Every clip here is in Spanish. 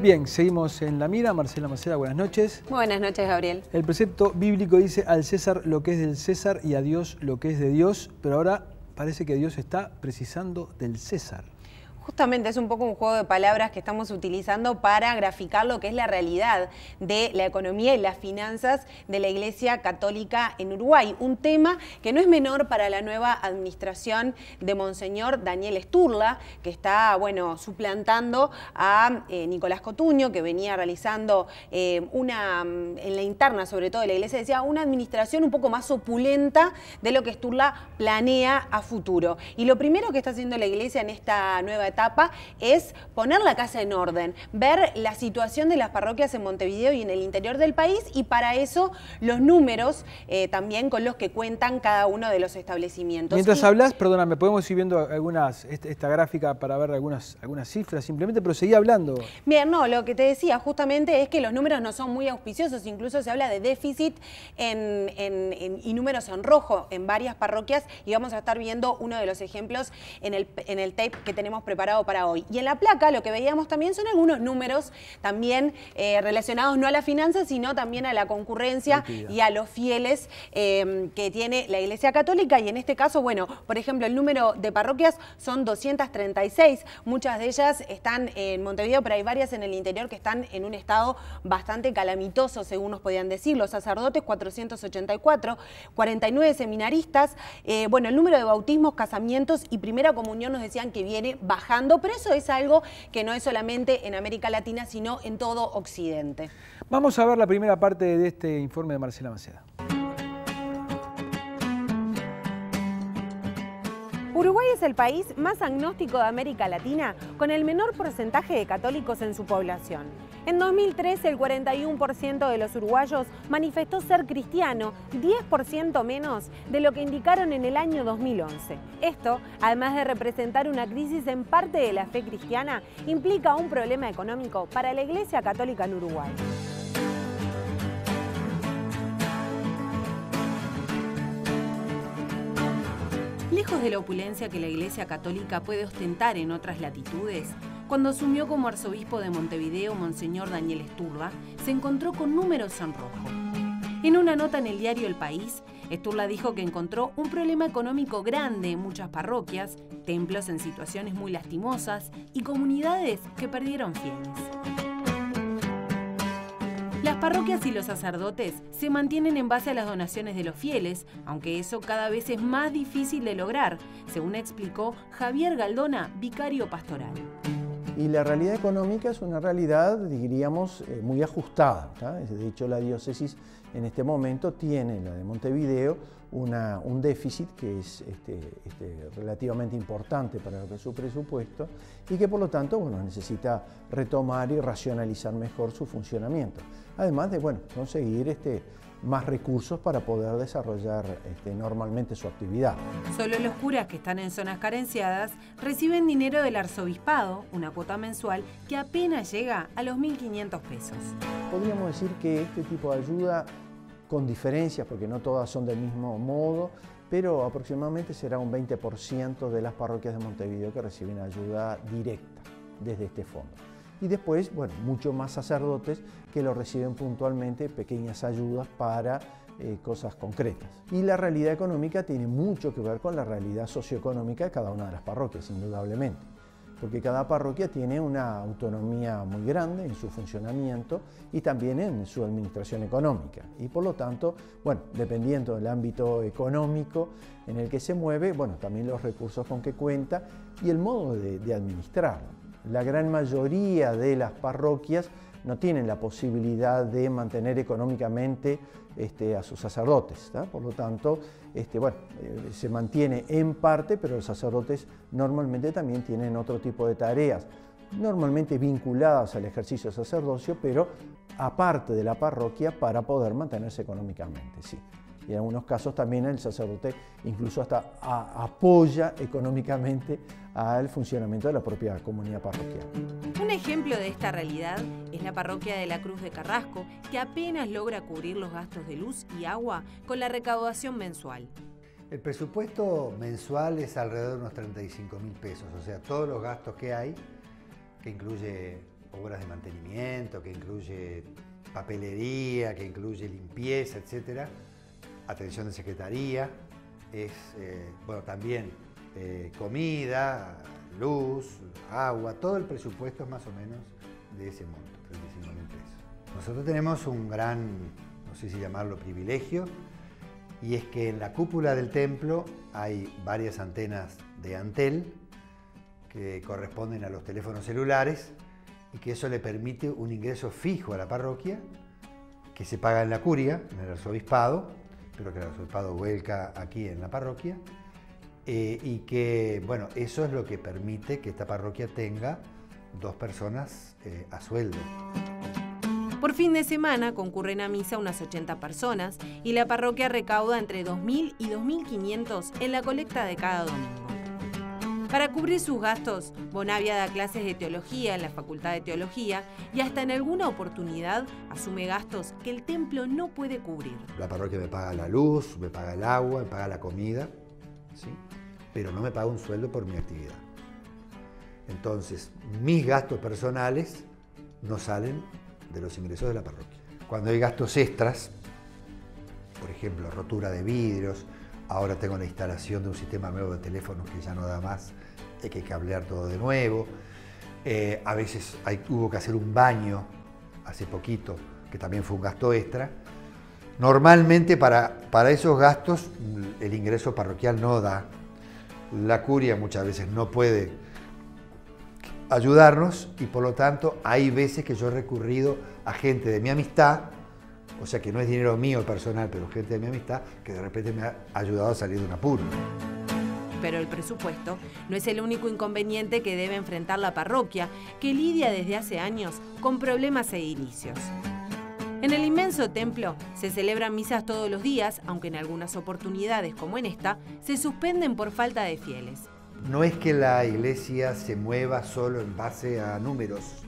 Bien, seguimos en La Mira. Marcela Maceda, buenas noches. Buenas noches, Gabriel. El precepto bíblico dice al César lo que es del César y a Dios lo que es de Dios, pero ahora parece que Dios está precisando del César. Justamente es un poco un juego de palabras que estamos utilizando para graficar lo que es la realidad de la economía y las finanzas de la Iglesia Católica en Uruguay. Un tema que no es menor para la nueva administración de Monseñor Daniel Sturla, que está, suplantando a Nicolás Cotuño, que venía realizando en la interna, sobre todo de la Iglesia, decía, una administración un poco más opulenta de lo que Sturla planea a futuro. Y lo primero que está haciendo la Iglesia en esta nueva etapa es poner la casa en orden, ver la situación de las parroquias en Montevideo y en el interior del país, y para eso los números también con los que cuentan cada uno de los establecimientos. Mientras hablas, perdóname, podemos ir viendo esta gráfica para ver algunas cifras simplemente, pero seguí hablando. Bien, no, lo que te decía justamente es que los números no son muy auspiciosos, incluso se habla de déficit y números en rojo en varias parroquias, y vamos a estar viendo uno de los ejemplos en el tape que tenemos preparado para hoy. Y en la placa lo que veíamos también son algunos números también relacionados no a las finanzas, sino también a la concurrencia y a los fieles que tiene la Iglesia Católica. Y en este caso, por ejemplo, el número de parroquias son 236. Muchas de ellas están en Montevideo, pero hay varias en el interior que están en un estado bastante calamitoso, según nos podían decir. Los sacerdotes, 484, 49 seminaristas. El número de bautismos, casamientos y primera comunión nos decían que viene bajando, pero eso es algo que no es solamente en América Latina, sino en todo Occidente. Vamos a ver la primera parte de este informe de Marcela Maceda. Uruguay es el país más agnóstico de América Latina, con el menor porcentaje de católicos en su población. En 2013, el 41% de los uruguayos manifestó ser cristiano, 10% menos de lo que indicaron en el año 2011. Esto, además de representar una crisis en parte de la fe cristiana, implica un problema económico para la Iglesia Católica en Uruguay. Lejos de la opulencia que la Iglesia Católica puede ostentar en otras latitudes, cuando asumió como arzobispo de Montevideo Monseñor Daniel Sturla, se encontró con números en rojo. En una nota en el diario El País, Sturla dijo que encontró un problema económico grande en muchas parroquias, templos en situaciones muy lastimosas y comunidades que perdieron fieles. Las parroquias y los sacerdotes se mantienen en base a las donaciones de los fieles, aunque eso cada vez es más difícil de lograr, según explicó Javier Galdona, vicario pastoral. Y la realidad económica es una realidad, diríamos, muy ajustada, ¿tá? De hecho, la diócesis en este momento tiene, la de Montevideo, un déficit que es relativamente importante para lo que es su presupuesto y que por lo tanto necesita retomar y racionalizar mejor su funcionamiento. Además de conseguir más recursos para poder desarrollar normalmente su actividad. Solo los curas que están en zonas carenciadas reciben dinero del arzobispado, una cuota mensual que apenas llega a los 1.500 pesos. Podríamos decir que este tipo de ayuda, con diferencias, porque no todas son del mismo modo, pero aproximadamente será un 20% de las parroquias de Montevideo que reciben ayuda directa desde este fondo. Y después, muchos más sacerdotes que lo reciben puntualmente, pequeñas ayudas para cosas concretas. Y la realidad económica tiene mucho que ver con la realidad socioeconómica de cada una de las parroquias, indudablemente. Porque cada parroquia tiene una autonomía muy grande en su funcionamiento y también en su administración económica. Y por lo tanto, dependiendo del ámbito económico en el que se mueve, también los recursos con que cuenta y el modo de administrarlo. La gran mayoría de las parroquias no tienen la posibilidad de mantener económicamente a sus sacerdotes, ¿tá? Por lo tanto, se mantiene en parte, pero los sacerdotes normalmente también tienen otro tipo de tareas, normalmente vinculadas al ejercicio del sacerdocio, pero aparte de la parroquia para poder mantenerse económicamente, sí. Y en algunos casos también el sacerdote incluso hasta apoya económicamente al funcionamiento de la propia comunidad parroquial. Un ejemplo de esta realidad es la parroquia de la Cruz de Carrasco, que apenas logra cubrir los gastos de luz y agua con la recaudación mensual. El presupuesto mensual es alrededor de unos 35.000 pesos, o sea, todos los gastos que hay, que incluye obras de mantenimiento, que incluye papelería, que incluye limpieza, etcétera, atención de secretaría, bueno, también comida, luz, agua, todo el presupuesto es más o menos de ese monto, 35.000 pesos. Nosotros tenemos un gran, no sé si llamarlo privilegio, y es que en la cúpula del templo hay varias antenas de Antel que corresponden a los teléfonos celulares y que eso le permite un ingreso fijo a la parroquia que se paga en la curia, en el arzobispado, pero que el arzobispado vuelca aquí en la parroquia, y que, bueno, eso es lo que permite que esta parroquia tenga 2 personas a sueldo. Por fin de semana concurren a misa unas 80 personas y la parroquia recauda entre 2.000 y 2.500 en la colecta de cada domingo. Para cubrir sus gastos, Bonavia da clases de teología en la Facultad de Teología y hasta en alguna oportunidad asume gastos que el templo no puede cubrir. La parroquia me paga la luz, me paga el agua, me paga la comida, ¿sí? Pero no me paga un sueldo por mi actividad. Entonces, mis gastos personales no salen de los ingresos de la parroquia. Cuando hay gastos extras, por ejemplo, rotura de vidrios, ahora tengo la instalación de un sistema nuevo de teléfonos que ya no da más, hay que cablear todo de nuevo. A veces hubo que hacer un baño hace poquito, que también fue un gasto extra. Normalmente para esos gastos el ingreso parroquial no da. La curia muchas veces no puede ayudarnos y por lo tanto hay veces que yo he recurrido a gente de mi amistad, o sea que no es dinero mío personal, pero gente de mi amistad que de repente me ha ayudado a salir de un apuro. Pero el presupuesto no es el único inconveniente que debe enfrentar la parroquia, que lidia desde hace años con problemas edilicios. En el inmenso templo se celebran misas todos los días, aunque en algunas oportunidades, como en esta, se suspenden por falta de fieles. No es que la iglesia se mueva solo en base a números.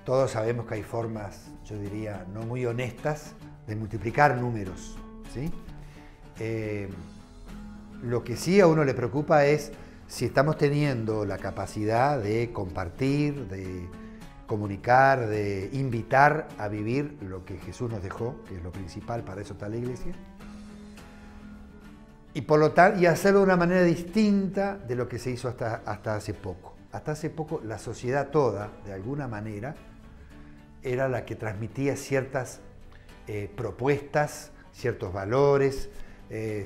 Todos sabemos que hay formas, yo diría, no muy honestas de multiplicar números, ¿sí? Lo que sí a uno le preocupa es si estamos teniendo la capacidad de compartir, de comunicar, de invitar a vivir lo que Jesús nos dejó, que es lo principal, para eso está la iglesia. Y por lo tanto, y hacerlo de una manera distinta de lo que se hizo hasta hace poco. Hasta hace poco la sociedad toda, de alguna manera, era la que transmitía ciertas propuestas, ciertos valores,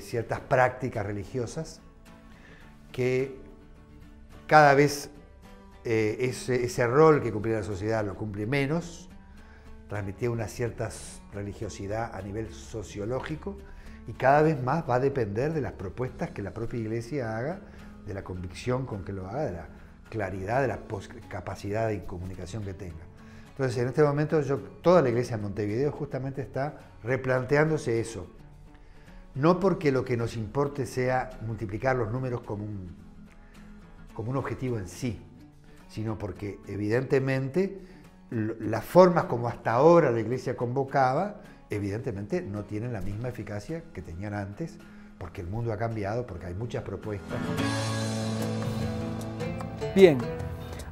ciertas prácticas religiosas, que cada vez ese rol que cumplía la sociedad lo cumple menos, transmitía una cierta religiosidad a nivel sociológico, y cada vez más va a depender de las propuestas que la propia iglesia haga, de la convicción con que lo haga, de la claridad, de la capacidad de comunicación que tenga. Entonces, en este momento, toda la iglesia de Montevideo justamente está replanteándose eso. No porque lo que nos importe sea multiplicar los números como un objetivo en sí, sino porque evidentemente las formas como hasta ahora la iglesia convocaba, evidentemente no tienen la misma eficacia que tenían antes, porque el mundo ha cambiado, porque hay muchas propuestas. Bien,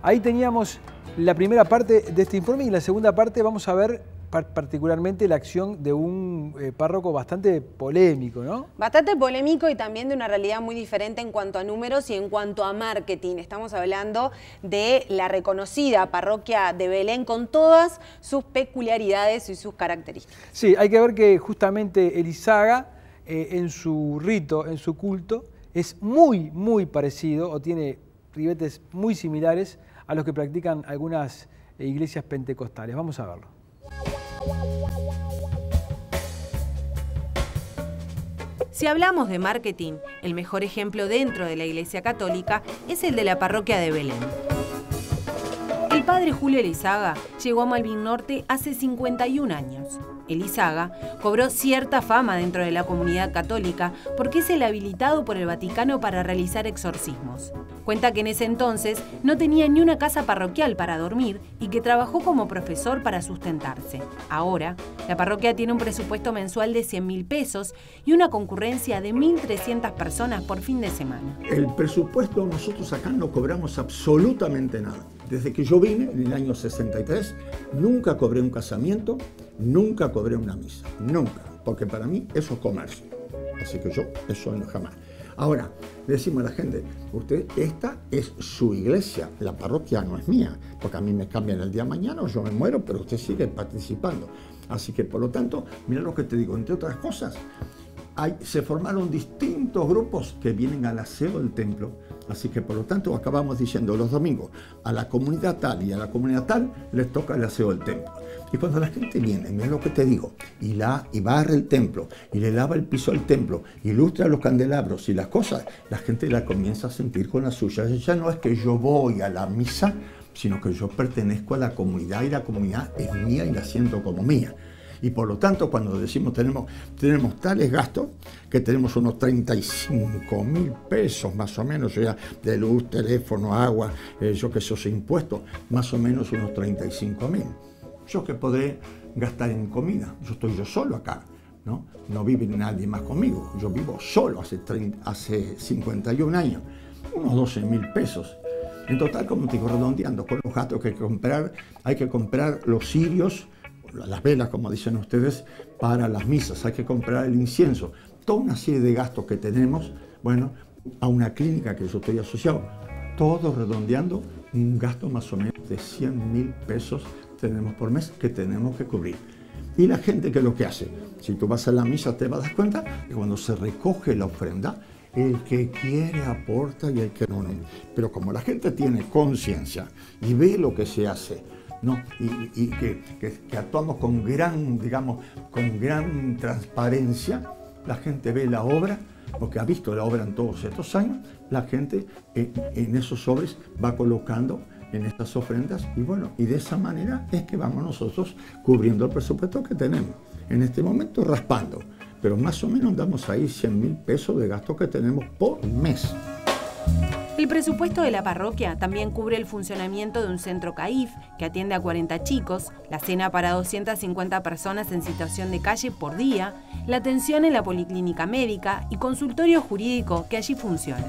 ahí teníamos la primera parte de este informe y en la segunda parte vamos a ver particularmente la acción de un párroco bastante polémico, ¿no? Bastante polémico y también de una realidad muy diferente en cuanto a números y en cuanto a marketing. Estamos hablando de la reconocida parroquia de Belén con todas sus peculiaridades y sus características. Sí, hay que ver que justamente Elizaga en su rito, en su culto, es muy parecido o tiene ribetes muy similares a los que practican algunas iglesias pentecostales. Vamos a verlo. Si hablamos de marketing, el mejor ejemplo dentro de la Iglesia Católica es el de la parroquia de Belén. El padre Julio Elizaga llegó a Malvin Norte hace 51 años. Elizaga, cobró cierta fama dentro de la comunidad católica porque es el habilitado por el Vaticano para realizar exorcismos. Cuenta que en ese entonces no tenía ni una casa parroquial para dormir y que trabajó como profesor para sustentarse. Ahora, la parroquia tiene un presupuesto mensual de 100.000 pesos y una concurrencia de 1.300 personas por fin de semana. El presupuesto, nosotros acá no cobramos absolutamente nada. Desde que yo vine, en el año 63, nunca cobré un casamiento, nunca cobré una misa, nunca, porque para mí eso es comercio. Así que yo, eso no jamás. Ahora, le decimos a la gente, usted, esta es su iglesia, la parroquia no es mía, porque a mí me cambian el día de mañana o yo me muero, pero usted sigue participando. Así que, por lo tanto, mira lo que te digo, entre otras cosas, se formaron distintos grupos que vienen al aseo del templo. Así que, por lo tanto, acabamos diciendo los domingos, a la comunidad tal y a la comunidad tal les toca el aseo del templo. Y cuando la gente viene, mira lo que te digo, y barre el templo, y le lava el piso al templo, ilustra los candelabros y las cosas, la gente la comienza a sentir con la suya. Ya no es que yo voy a la misa, sino que yo pertenezco a la comunidad y la comunidad es mía y la siento como mía. Y por lo tanto, cuando decimos tenemos tales gastos, que tenemos unos 35.000 pesos más o menos, ya de luz, teléfono, agua, yo que sé, impuestos, más o menos unos 35.000. Yo que podré gastar en comida, yo estoy yo solo acá, ¿no? No vive nadie más conmigo, yo vivo solo hace 51 años, unos 12.000 pesos. En total, como te digo, redondeando, con los gastos que hay que comprar los cirios, las velas, como dicen ustedes, para las misas, hay que comprar el incienso, toda una serie de gastos que tenemos, bueno, a una clínica que yo estoy asociado, todo redondeando, un gasto más o menos de 100.000 pesos tenemos por mes que tenemos que cubrir. Y la gente, ¿qué es lo que hace? Si tú vas a la misa te vas a dar cuenta que cuando se recoge la ofrenda, el que quiere aporta y el que no. Pero como la gente tiene conciencia y ve lo que se hace, ¿no? Y que actuamos con gran transparencia, la gente ve la obra, porque ha visto la obra en todos estos años, la gente en esos sobres va colocando en estas ofrendas y bueno, y de esa manera es que vamos nosotros cubriendo el presupuesto que tenemos. En este momento raspando, pero más o menos damos ahí 100.000 pesos de gasto que tenemos por mes. El presupuesto de la parroquia también cubre el funcionamiento de un centro CAIF que atiende a 40 chicos, la cena para 250 personas en situación de calle por día, la atención en la policlínica médica y consultorio jurídico que allí funciona.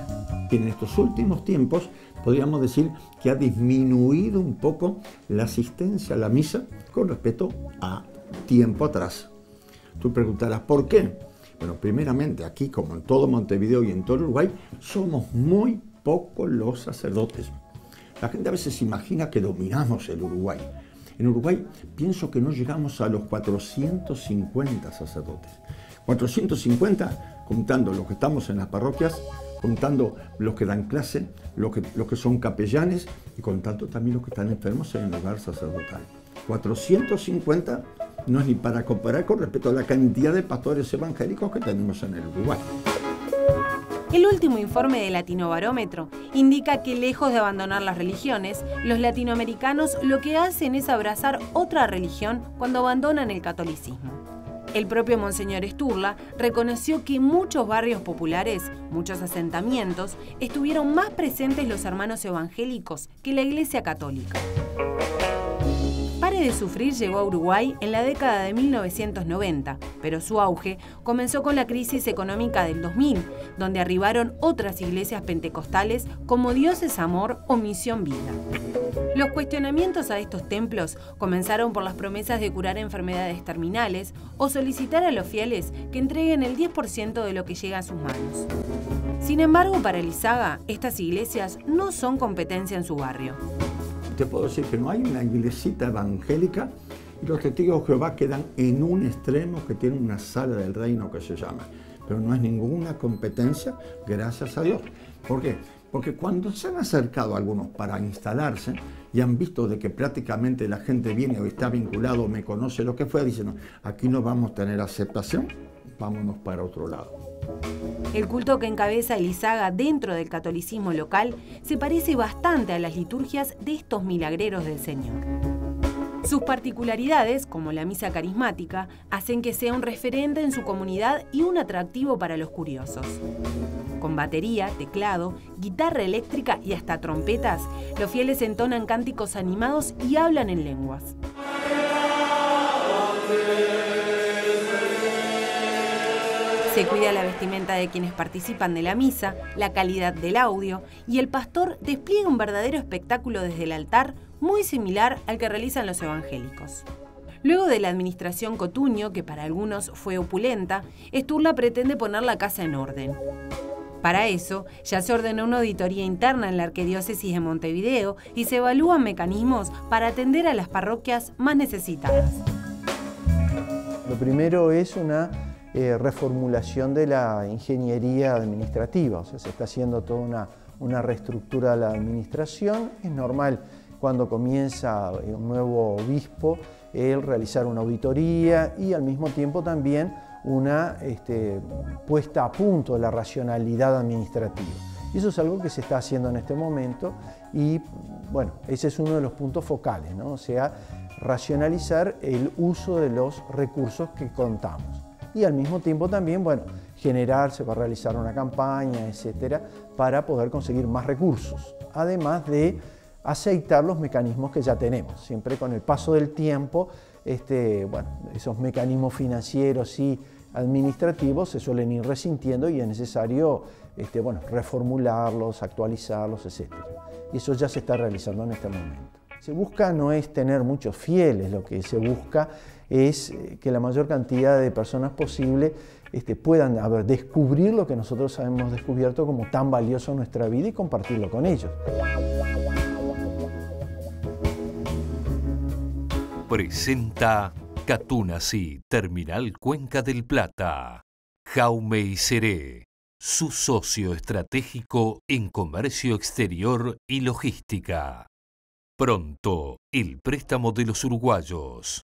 En estos últimos tiempos podríamos decir que ha disminuido un poco la asistencia a la misa con respecto a tiempo atrás. Tú preguntarás, ¿por qué? Bueno, primeramente aquí, como en todo Montevideo y en todo Uruguay, somos muy pocos los sacerdotes. La gente a veces imagina que dominamos el Uruguay. En Uruguay pienso que no llegamos a los 450 sacerdotes. 450 contando los que estamos en las parroquias, contando los que dan clase, los que son capellanes y contando también los que están enfermos en el hogar sacerdotal. 450 no es ni para comparar con respecto a la cantidad de pastores evangélicos que tenemos en el Uruguay. El último informe de Latinobarómetro indica que, lejos de abandonar las religiones, los latinoamericanos lo que hacen es abrazar otra religión cuando abandonan el catolicismo. El propio Monseñor Sturla reconoció que en muchos barrios populares, muchos asentamientos, estuvieron más presentes los hermanos evangélicos que la Iglesia Católica. Pare de Sufrir llegó a Uruguay en la década de 1990, pero su auge comenzó con la crisis económica del 2000, donde arribaron otras iglesias pentecostales como Dios es Amor o Misión Vida. Los cuestionamientos a estos templos comenzaron por las promesas de curar enfermedades terminales o solicitar a los fieles que entreguen el 10% de lo que llega a sus manos. Sin embargo, para Elizaga, estas iglesias no son competencia en su barrio. Te puedo decir que no hay una iglesita evangélica y los testigos de Jehová quedan en un extremo que tiene una sala del reino que se llama. Pero no es ninguna competencia, gracias a Dios. ¿Por qué? Porque cuando se han acercado algunos para instalarse y han visto de que prácticamente la gente viene o está vinculado o me conoce lo que fue, dicen, no, aquí no vamos a tener aceptación, vámonos para otro lado. El culto que encabeza Elizaga dentro del catolicismo local se parece bastante a las liturgias de estos milagreros del Señor. Sus particularidades, como la misa carismática, hacen que sea un referente en su comunidad y un atractivo para los curiosos. Con batería, teclado, guitarra eléctrica y hasta trompetas, los fieles entonan cánticos animados y hablan en lenguas. Se cuida la vestimenta de quienes participan de la misa, la calidad del audio, y el pastor despliega un verdadero espectáculo desde el altar, muy similar al que realizan los evangélicos. Luego de la administración Cotuño, que para algunos fue opulenta, Sturla pretende poner la casa en orden. Para eso, ya se ordenó una auditoría interna en la Arquidiócesis de Montevideo y se evalúan mecanismos para atender a las parroquias más necesitadas. Lo primero es una reformulación de la ingeniería administrativa, o sea, se está haciendo toda una reestructura de la administración. Es normal cuando comienza un nuevo obispo el realizar una auditoría y al mismo tiempo también una puesta a punto de la racionalidad administrativa. Y eso es algo que se está haciendo en este momento y bueno, ese es uno de los puntos focales, ¿no? O sea, racionalizar el uso de los recursos que contamos. Y al mismo tiempo también, bueno, generarse para realizar una campaña, etcétera, para poder conseguir más recursos, además de aceitar los mecanismos que ya tenemos. Siempre con el paso del tiempo, bueno, esos mecanismos financieros y administrativos se suelen ir resintiendo y es necesario bueno, reformularlos, actualizarlos, etcétera. Y eso ya se está realizando en este momento. Se busca no es tener muchos fieles, lo que se busca es que la mayor cantidad de personas posible puedan descubrir lo que nosotros hemos descubierto como tan valioso en nuestra vida y compartirlo con ellos. Presenta Catunasí, Terminal Cuenca del Plata. Jaume Iseré, su socio estratégico en comercio exterior y logística. Pronto, el préstamo de los uruguayos.